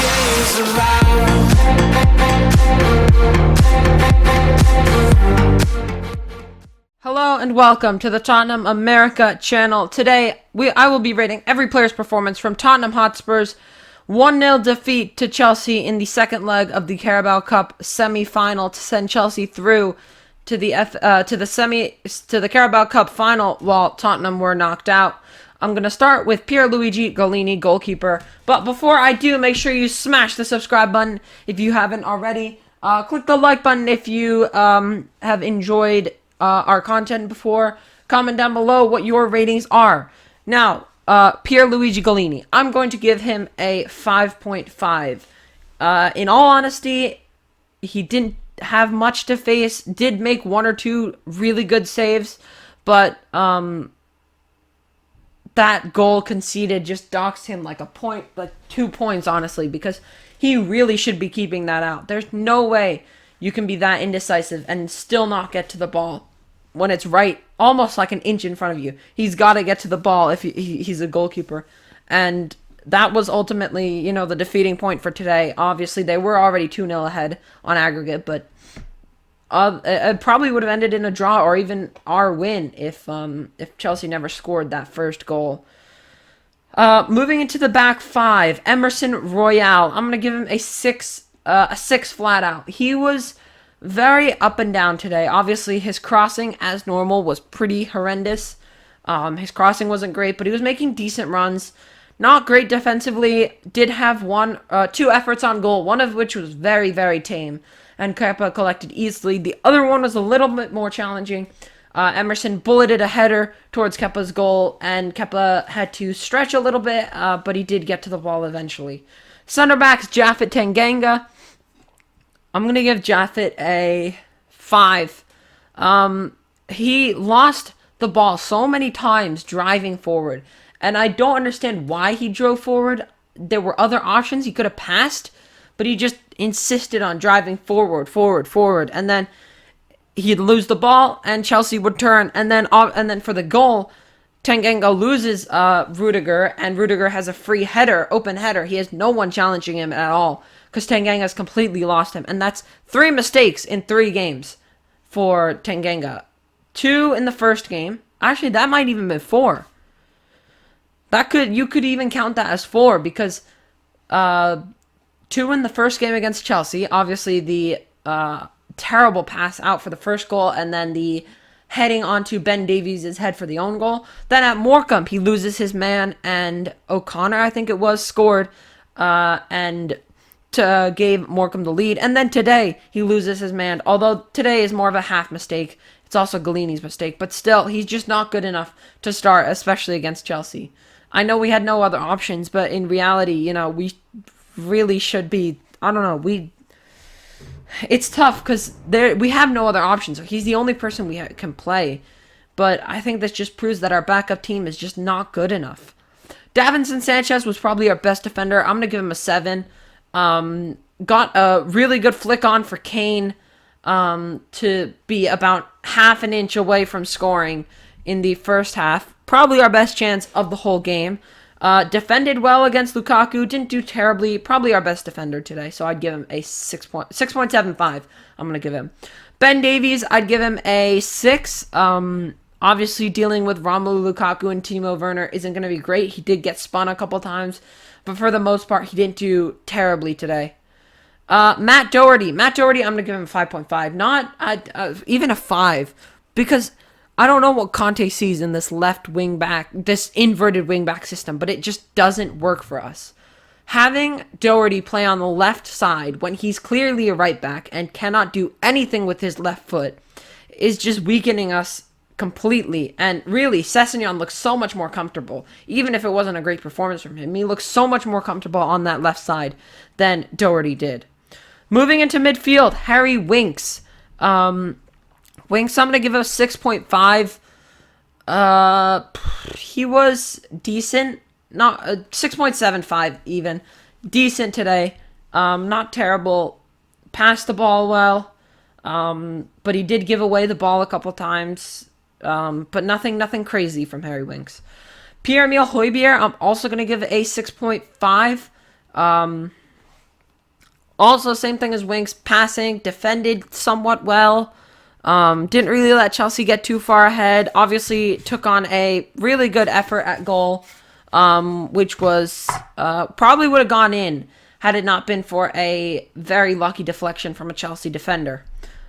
days around. Hello and welcome to the Tottenham America channel. Today, I will be rating every player's performance from Tottenham Hotspur's 1-0 defeat to Chelsea in the second leg of the Carabao Cup semi-final to send Chelsea through to the Carabao Cup final while Tottenham were knocked out. I'm going to start with Pierre, Luigi, Golini, goalkeeper. But before I do, make sure you smash the subscribe button if you haven't already. Click the like button if you have enjoyed our content before. Comment down below what your ratings are. Now, Pierre, Luigi, Golini. I'm going to give him a 5.5. In all honesty, he didn't have much to face. Did make one or two really good saves, but that goal conceded just doxed him like a point, like 2 points, honestly, because he really should be keeping that out. There's no way you can be that indecisive and still not get to the ball when it's right, almost like an inch in front of you. He's got to get to the ball if he's a goalkeeper. And that was ultimately, the defeating point for today. Obviously, they were already 2-0 ahead on aggregate, but it probably would have ended in a draw or even our win if Chelsea never scored that first goal. Moving into the back five, Emerson Royale. I'm gonna give him a 6 flat out. He was very up and down today. Obviously, his crossing, as normal, was pretty horrendous. His crossing wasn't great, but he was making decent runs. Not great defensively. Did have two efforts on goal, one of which was very, very tame, and Kepa collected easily. The other one was a little bit more challenging. Emerson bulleted a header towards Kepa's goal, and Kepa had to stretch a little bit, but he did get to the ball eventually. Center backs, Japhet Tanganga. I'm going to give Japhet a 5. He lost the ball so many times driving forward, and I don't understand why he drove forward. There were other options. He could have passed, but he just insisted on driving forward, and then he'd lose the ball, and Chelsea would turn, and then for the goal, Tanganga loses Rudiger, and Rudiger has a free header, open header. He has no one challenging him at all, because Tanganga's completely lost him, and that's 3 mistakes in 3 games for Tanganga. 2 in the first game. Actually, that might even be 4. You could even count that as 4, because 2 in the first game against Chelsea. Obviously, the terrible pass out for the first goal, and then the heading onto Ben Davies' head for the own goal. Then at Morecambe, he loses his man, and O'Connor, I think it was, scored, and gave Morecambe the lead. And then today, he loses his man, although today is more of a half mistake. It's also Golini's mistake, but still, he's just not good enough to start, especially against Chelsea. I know we had no other options, but in reality, we really should be, I don't know, it's tough because we have no other options. He's the only person we can play, but I think this just proves that our backup team is just not good enough. Davinson Sanchez was probably our best defender. I'm going to give him a 7. Got a really good flick on for Kane to be about half an inch away from scoring in the first half. Probably our best chance of the whole game. Defended well against Lukaku. Didn't do terribly. Probably our best defender today. So I'd give him a 6.75. I'm going to give him. Ben Davies, I'd give him a 6. Obviously, dealing with Romelu Lukaku and Timo Werner isn't going to be great. He did get spun a couple times. But for the most part, he didn't do terribly today. Matt Doherty. I'm going to give him a 5.5. Not even a 5. Because I don't know what Conte sees in this left wing back, this inverted wing back system, but it just doesn't work for us. Having Doherty play on the left side when he's clearly a right back and cannot do anything with his left foot is just weakening us completely. And really, Sessegnon looks so much more comfortable. Even if it wasn't a great performance from him, he looks so much more comfortable on that left side than Doherty did. Moving into midfield, Harry Winks. Winks, I'm going to give him a 6.5. He was decent. Not 6.75 even. Decent today. Not terrible. Passed the ball well. But he did give away the ball a couple times. But nothing crazy from Harry Winks. Pierre-Emile Højbjerg, I'm also going to give a 6.5. Also, same thing as Winks, passing, defended somewhat well. Didn't really let Chelsea get too far ahead. Obviously, took on a really good effort at goal, which was probably would have gone in had it not been for a very lucky deflection from a Chelsea defender.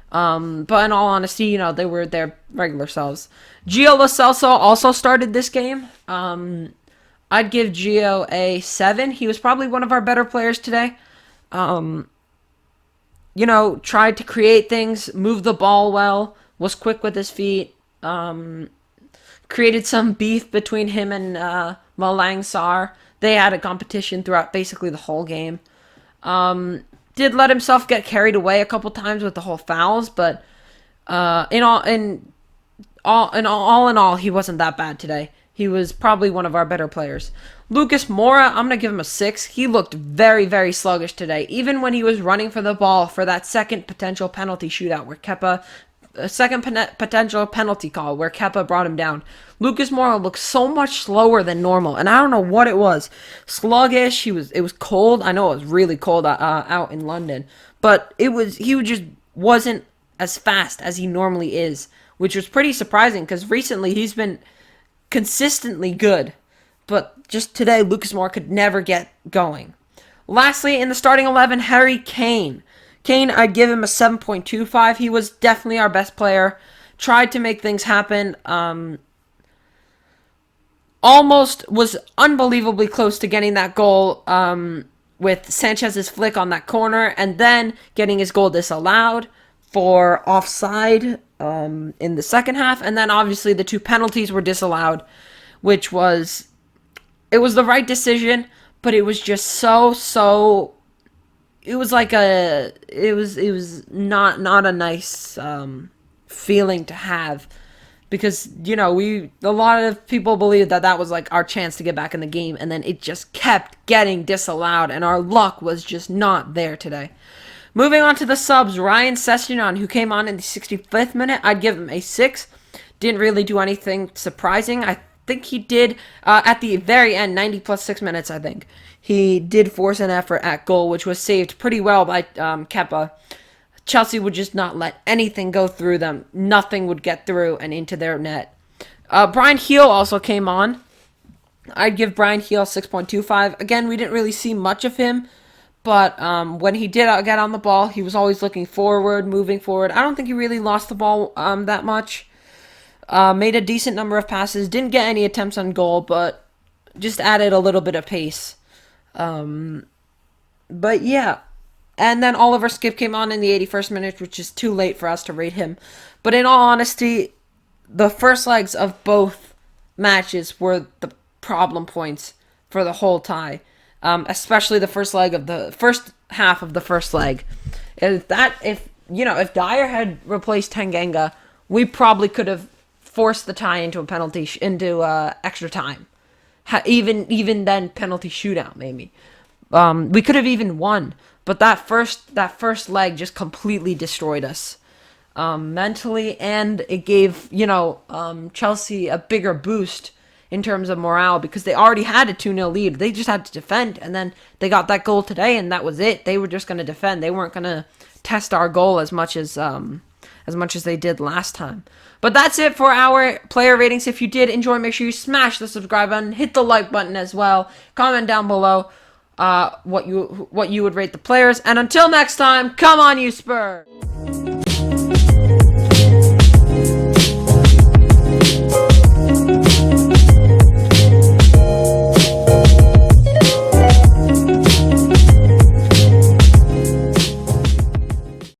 But in all honesty, you know, they were their regular selves. Gio Lo Celso also started this game. I'd give Gio a 7. He was probably one of our better players today. You know, tried to create things, moved the ball well, was quick with his feet, created some beef between him and Malang Sarr. They had a competition throughout basically the whole game. Did let himself get carried away a couple times with the whole fouls, but in all, he wasn't that bad today. He was probably one of our better players. Lucas Moura, I'm going to give him a 6. He looked very, very sluggish today. Even when he was running for the ball for that second potential penalty shootout where potential penalty call where Kepa brought him down. Lucas Moura looked so much slower than normal, and I don't know what it was. Sluggish. It was cold. I know it was really cold out in London, but he just wasn't as fast as he normally is, which was pretty surprising because recently he's been consistently good, but just today Lucas Moura could never get going. Lastly, in the starting 11, Harry Kane. Kane, I'd give him a 7.25. He was definitely our best player. Tried to make things happen. Almost was unbelievably close to getting that goal with Sanchez's flick on that corner, and then getting his goal disallowed for offside in the second half. And then obviously the 2 penalties were disallowed, which was... It was the right decision, but it was just so... It was like it was not a nice feeling to have, because, you know, a lot of people believed that was like our chance to get back in the game, and then it just kept getting disallowed, and our luck was just not there today. Moving on to the subs, Ryan Sessegnon, who came on in the 65th minute, I'd give him a 6. Didn't really do anything surprising. I think he did at the very end, 90 plus 6 minutes, I think. He did force an effort at goal, which was saved pretty well by Kepa. Chelsea would just not let anything go through them. Nothing would get through and into their net. Brian Heel also came on. I'd give Brian Heel 6.25. Again, we didn't really see much of him, but when he did get on the ball, he was always looking forward, moving forward. I don't think he really lost the ball that much. Made a decent number of passes. Didn't get any attempts on goal, but just added a little bit of pace. But yeah. And then Oliver Skip came on in the 81st minute, which is too late for us to rate him. But in all honesty, the first legs of both matches were the problem points for the whole tie. Especially the first half of the first leg. If Dyer had replaced Tanganga, we probably could have forced the tie into a penalty into extra time. Even then, penalty shootout maybe. We could have even won, but that first leg just completely destroyed us mentally, and it gave Chelsea a bigger boost in terms of morale, because they already had a 2-0 lead. They just had to defend, and then they got that goal today, and that was it. They were just going to defend. They weren't going to test our goal as much as they did last time. But that's it for our player ratings. If you did enjoy, make sure you smash the subscribe button, hit the like button as well. Comment down below what you would rate the players. And until next time, come on, you Spurs!